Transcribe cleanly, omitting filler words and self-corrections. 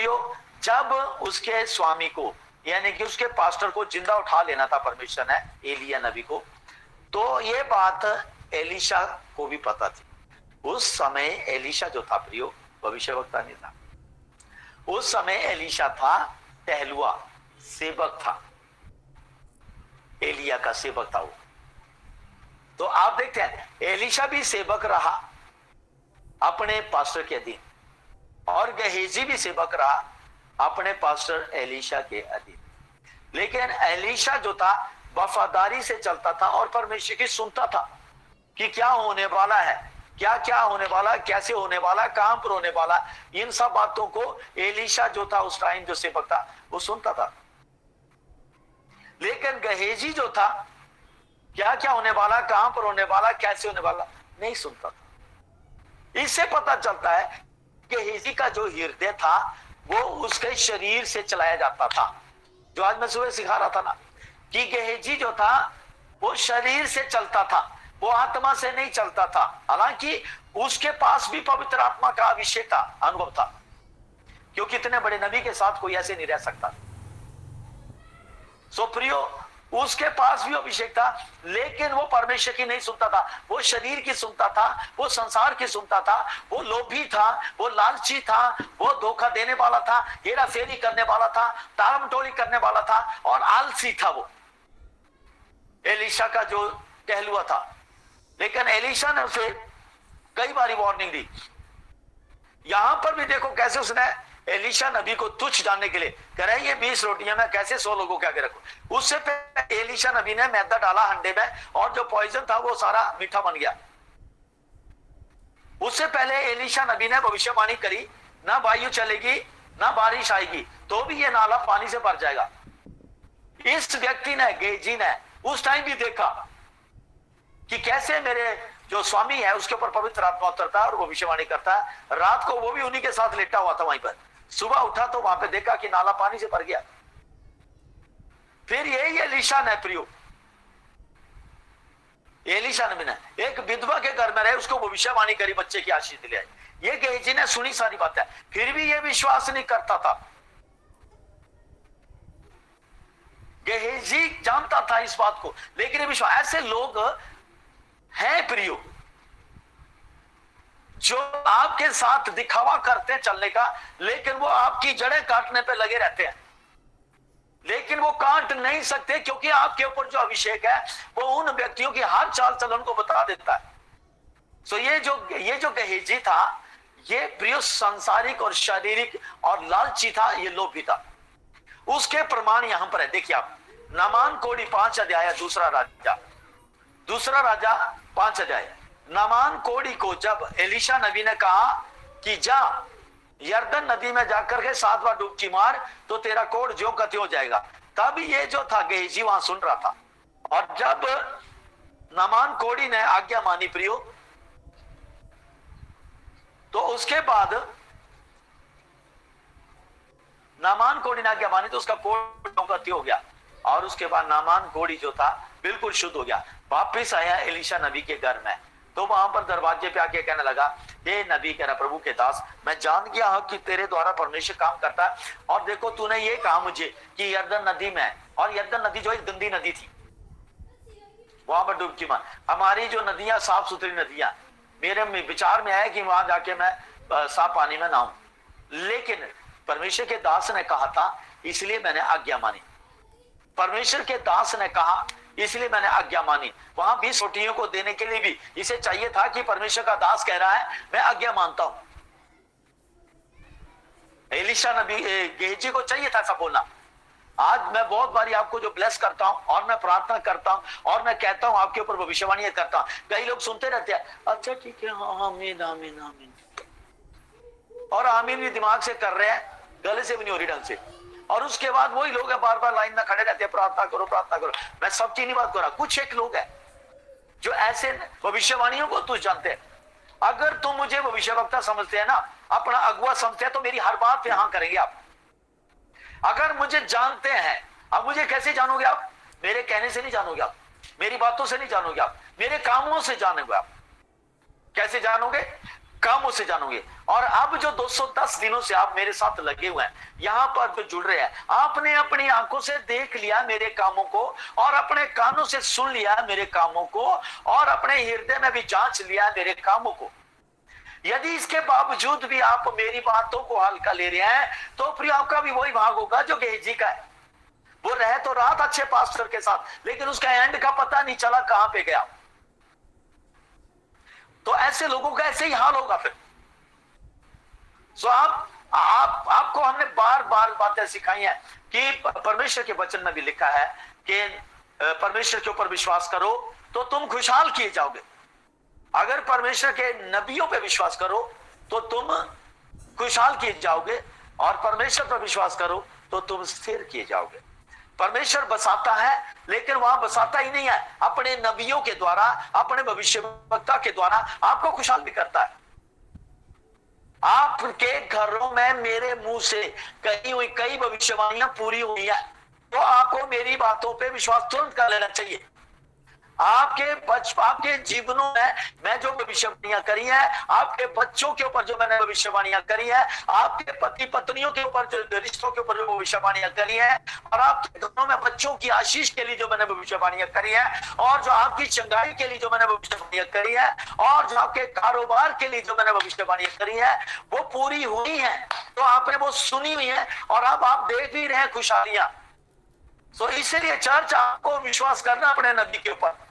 प्रियो, जब उसके स्वामी को यानी कि उसके पास्टर को जिंदा उठा लेना था परमेश्वर ने, एलिया नबी को, तो ये बात एलिशा को भी पता थी। उस समय एलिशा जो था प्रियो भविष्यवक्ता नहीं था, उस समय एलिशा था टहलुआ, सेवक था, एलिया का सेवक था वो। तो आप देखते हैं एलिशा भी सेवक रहा अपने पास्टर के अधीन, और गेहजी भी सेवक रहा अपने पास्टर एलिशा के अधीन। लेकिन एलिशा जो था वफादारी से चलता था और परमेश्वर की सुनता था कि क्या होने वाला है, क्या क्या होने वाला, कैसे होने वाला, कहां पर होने वाला, इन सब बातों को एलिशा जो था उस टाइम जो सेवक था वो सुनता था। लेकिन गेहजी जो था क्या क्या होने वाला, कहां पर होने वाला, कैसे होने वाला नहीं सुनता था। इससे पता चलता है गेहजी का जो हृदय था वो उसके शरीर से चलाया जाता था। जो आज मैं सुबह सिखा रहा था ना कि गेहजी जो था वो शरीर से चलता था, वो आत्मा से नहीं चलता था। हालांकि उसके पास भी पवित्र आत्मा का अभिषेक था, अनुभव था, क्योंकि इतने बड़े नबी के साथ कोई ऐसे नहीं रह सकता। सो प्रियो, उसके पास भी अभिषेक था, लेकिन वो परमेश्वर की नहीं सुनता था, वो शरीर की सुनता था, वो संसार की सुनता था, वो लोभी था, वो लालची था, वो धोखा देने वाला था, हेरा फेरी करने वाला था, तारमटोली करने वाला था और आलसी था वो एलिशा का जो टहलुआ था। लेकिन एलिशा ने उसे कई बार वार्निंग दी। यहां पर भी देखो कैसे उसने एलिशा नबी को तुच्छ जानने के लिए कह रहा है ये 20 रोटियां मैं कैसे 100 लोगों के आगे रखूं। उससे पहले एलिशा नबी ने मैदा डाला हंडे में और जो पॉइजन था वो सारा मीठा बन गया। उससे पहले एलिशा नबी ने भविष्यवाणी करी, ना वायु चलेगी ना बारिश आएगी, तो भी ये नाला पानी से भर जाएगा। इस व्यक्ति ने, गेहजी ने, उस टाइम भी देखा कि कैसे मेरे जो स्वामी है उसके ऊपर पवित्र आत्मा उतरता है और वो भविष्यवाणी करता है। रात को वो भी उन्हीं के साथ लेटा हुआ था वहीं पर, सुबह उठा तो वहां पे देखा कि नाला पानी से भर गया। फिर यही एलिशा ने प्रियो, एलिशा ने एक विधवा के घर में रहे, उसको भविष्यवाणी करी, बच्चे की आशीष दिलाई। ये गेहजी ने सुनी सारी बातें, फिर भी ये विश्वास नहीं करता था। गेहजी जानता था इस बात को, लेकिन विश्वास, ऐसे लोग हैं प्रियो जो आपके साथ दिखावा करते हैं चलने का, लेकिन वो आपकी जड़ें काटने पे लगे रहते हैं। लेकिन वो काट नहीं सकते, क्योंकि आपके ऊपर जो अभिषेक है वो उन व्यक्तियों की हर चाल चलन को बता देता है। सो ये जो गेहजी था, ये प्रियो सांसारिक और शारीरिक और लालची था, ये लोभी था। उसके प्रमाण यहां पर है, देखिए आप, नामान कोड़ी 5 अध्याय, दूसरा राजा 5 अध्याय। नामान कोड़ी को जब एलिशा नबी ने कहा कि जा यरदन नदी में जाकर के 7 बार डुबकी मार तो तेरा कोढ़ ज्यों का त्यों हो जाएगा, तब ये जो था गेहजी वहां सुन रहा था। और जब नामान कोड़ी ने आज्ञा मानी प्रियो, तो उसके बाद नामान कोड़ी ने आज्ञा मानी तो उसका कोढ़ ज्यों का त्यों हो गया। और उसके बाद नामान कोड़ी जो था बिल्कुल शुद्ध हो गया। वापिस आया एलिशा नबी के घर में, तो वहां पर दरवाजे पे आके कहने लगा, हे नबी, कह रहा प्रभु के दास, मैं जान गया हूं कि तेरे द्वारा परमेश्वर काम करता है। और देखो तूने ये कहा मुझे कि यरदन नदी में, और यरदन नदी जो एक गंदी नदी थी, वहां पर डुबकी मार। हमारी जो नदियां साफ सुथरी नदियां, मेरे विचार में आया कि वहां जाके मैं साफ पानी में नहाऊं, लेकिन परमेश्वर के दास ने कहा था इसलिए मैंने आज्ञा मानी। परमेश्वर के दास ने कहा इसलिए मैंने आज्ञा मानी। वहां 20 रोटियों को देने के लिए भी इसे चाहिए था कि परमेश्वर का दास कह रहा है मैं आज्ञा मानता हूं। एलिशा नबी गेहजी को चाहिए था ऐसा बोलना। आज मैं बहुत बारी आपको जो ब्लेस करता हूं और मैं प्रार्थना करता हूं और मैं कहता हूं आपके ऊपर भविष्यवाणी करता हूं, कई लोग सुनते रहते हैं, अच्छा ठीक है, हाँ आमीन आमीन आमीन, और आमीन भी दिमाग से कर रहे हैं, गले से भी नहीं हो रही ढंग से। और उसके बाद वही लोग है बार बार लाइन में खड़े रहते हैं, प्रार्थना करो प्रार्थना करो। मैं सबकी नहीं बात कर रहा, कुछ एक लोग हैं जो ऐसे भविष्यवाणियों को तुझ जानते हैं। अगर तुम मुझे भविष्यवक्ता समझते हैं ना, अपना अगुआ समझते हैं, तो मेरी हर बात पे हाँ करेंगे आप। अगर मुझे जानते हैं, अब मुझे कैसे जानोगे आप? मेरे कहने से नहीं जानोगे आप, मेरी बातों से नहीं जानोगे आप, मेरे कामों से जानोगे आप। कैसे जानोगे? कामों से जानोगे। और अब जो 210 दिनों से आप मेरे साथ लगे हुए हैं, यहां पर जो जुड़ रहे हैं, आपने अपनी आंखों से देख लिया मेरे कामों को, और अपने कानों से सुन लिया मेरे कामों को, और अपने हृदय में भी जांच लिया मेरे कामों को। यदि इसके बावजूद भी आप मेरी बातों को हल्का ले रहे हैं, तो फिर आपका भी वही भाग होगा जो गेहजी का है। वो रह तो रहा था अच्छे पास्टर के साथ, लेकिन उसका एंड का पता नहीं चला कहां पे गया। तो ऐसे लोगों का ऐसे ही हाल होगा फिर। सो आपको हमने बार बार बातें सिखाई हैं कि परमेश्वर के वचन में भी लिखा है कि परमेश्वर के ऊपर विश्वास करो तो तुम खुशहाल किए जाओगे। अगर परमेश्वर के नबियों पे विश्वास करो तो तुम खुशहाल किए जाओगे, और परमेश्वर पर विश्वास करो तो तुम स्थिर किए जाओगे। परमेश्वर बसाता है, लेकिन वहां बसाता ही नहीं है, अपने नबियों के द्वारा, अपने भविष्यवक्ता के द्वारा आपको खुशहाल भी करता है। आपके घरों में मेरे मुंह से कई भविष्यवाणियां पूरी हुई है, तो आपको मेरी बातों पे विश्वास तुरंत कर लेना चाहिए। आपके जीवनों में मैं जो भविष्यवाणियां करी है, आपके बच्चों के ऊपर जो मैंने भविष्यवाणियां करी है, आपके पति पत्नियों के ऊपर जो रिश्तों के ऊपर जो भविष्यवाणियां करी है, और आपके घरों में बच्चों की आशीष के लिए जो मैंने भविष्यवाणियां करी है, और जो आपकी चंगाई के लिए जो मैंने भविष्यवाणियां करी है, और जो आपके कारोबार के लिए जो मैंने भविष्यवाणियां करी है, वो पूरी हुई है। तो आपने वो सुनी हुई है, और अब आप देख भी रहे हैं खुशहालियां। तो इसीलिए चर्च आपको विश्वास करना अपने नबी के ऊपर।